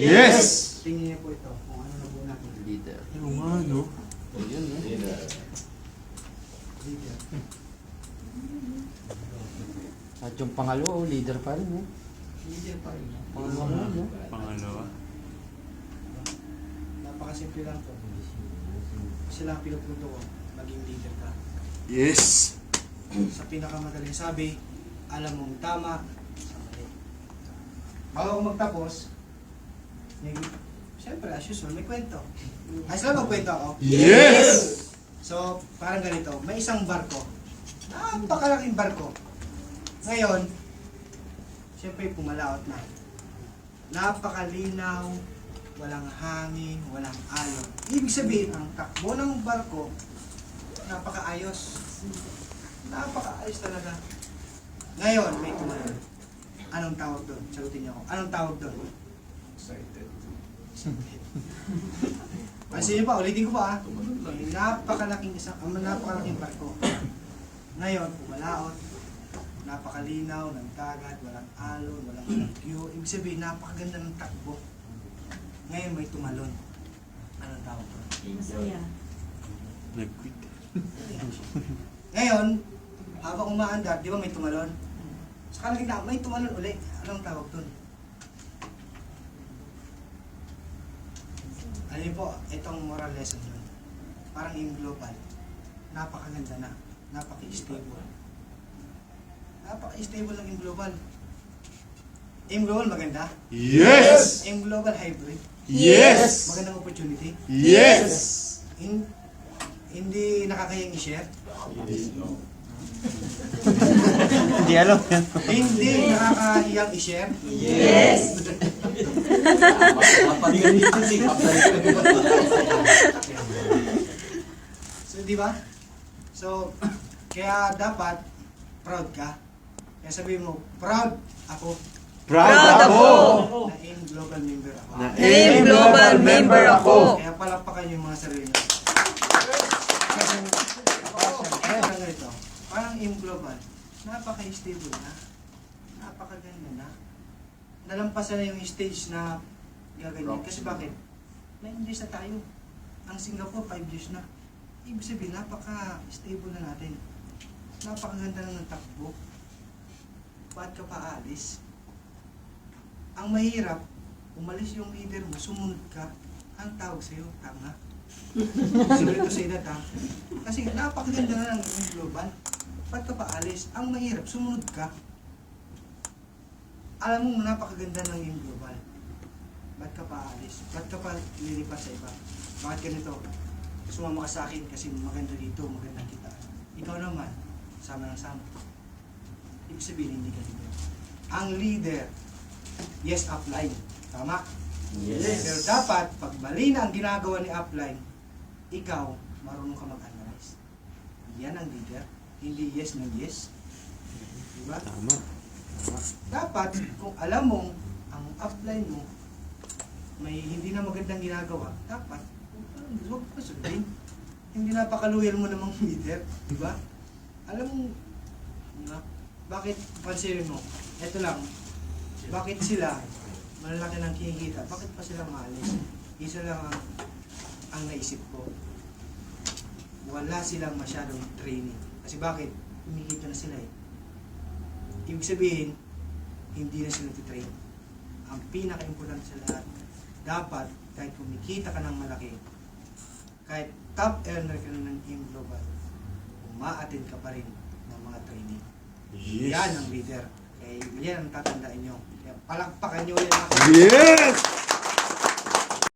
Yes! Tingnan niyo po ito kung ano na po natin. Leader. Yung nga, no? Ayun, eh. Leader. At yung pangalawa, leader pa rin, eh. Leader pa rin. Pangalawa mo, no? Pangalawa. Napakasimple lang to. Sila ang pinupunto ko, maging leader ka. Yes! Sa pinakamadaling sabi, alam mong tama sa mali. Bago ako magtapos, siyempre as usual, may kwento. Ayos lang magkwento ako. Yes! So, parang ganito, may isang barko. Napakalaking barko. Ngayon, siyempre pumalaot na. Napakalinaw, walang hangin, walang alon. Ibig sabihin, ang takbo ng barko, napakaayos. Napakaayos talaga. Ngayon, may tumalon. Anong tawag doon? Sagutin niyo ako. Anong tawag doon? Excited. Kasi yun pa, ulitin ko pa. May napakalaking barko. Ngayon, pumalaot. Napakalinaw ng dagat, walang alon, walang bagyo. Ibig sabihin, napakaganda ng takbo. Ngayon, may tumalon. Anong tawag doon? Masaya. Nag-quit. Ngayon, habang umaandar, di ba may tumalon? Sa kalagitnaan, may tumalon ulit. Anong tawag doon? Alam niyo po, itong moral lesson doon. Parang yung global. Napakaganda na. Napaka-stable. Napaka-stable lang yung global. Yung global maganda. Yes! Yung global hybrid. Yes! Magandang opportunity. Yes! Hindi nakakayang i-share. Hindi alam yan. Hindi nakakahiyang i-share. Yes! So, di ba? So, kaya dapat proud ka. Kaya sabihin mo, proud ako Proud ako! na AIM Global member ako. AIM Global member ako! Kaya palakpakan yung mga sarili nyo. Kaya ganito, parang AIM Global, napaka-stable na, napakaganda na. Nalampasan na yung stage na gaganyan. Kasi bakit? 9 years na tayo. Ang Singapore, 5 years na. Ibig sabihin, napaka-stable na natin. Napakaganda na ng takbo. Ba't ka pa aalis? Ang mahirap, umalis yung leader mo, sumunod ka, ang tawag sa'yo, tanga. Sorry to say that, ha? Kasi napakaganda na ng global. Ba't ka pa alis? Ang mahirap, sumunod ka. Alam mo, napakaganda ng yung global. Ba't ka pa alis? Ba't ka pa lilipas sa iba? Bakit ganito? Sumama ka sa akin kasi maganda dito, maganda kita. Ikaw naman, sama ng sama. Ibig sabihin, hindi ka dito. Ang leader, yes, upline. Tama? Yes. Pero dapat, pag mali na ang ginagawa ni upline, ikaw, marunong ka mag-analyze. Yan ang leader. Hindi yes ng yes. Diba? Tama. Dapat, kung alam mong ang upline mo may hindi na magandang ginagawa, dapat, huwag ka sundin. Hindi napakaluyan mo namang leader. Diba? Alam mo, diba? Bakit, pansinin mo, eto lang, bakit sila, malalaki ng kinikita, bakit pa sila maalis? Isa lang ang naisip ko. Wala silang masyadong training. Kasi bakit? Kumikita na sila eh. Ibig sabihin, hindi na sila titrain. Ang pinaka-importante sa lahat, dapat kahit kumikita ka ng malaki, kahit top earner ka na ng AIM Global, umaattend ka pa rin ng mga training. Yes! Yan ang leader. Kaya yan ang tatandaan nyo. Kaya palakpakan nyo yan. Yes!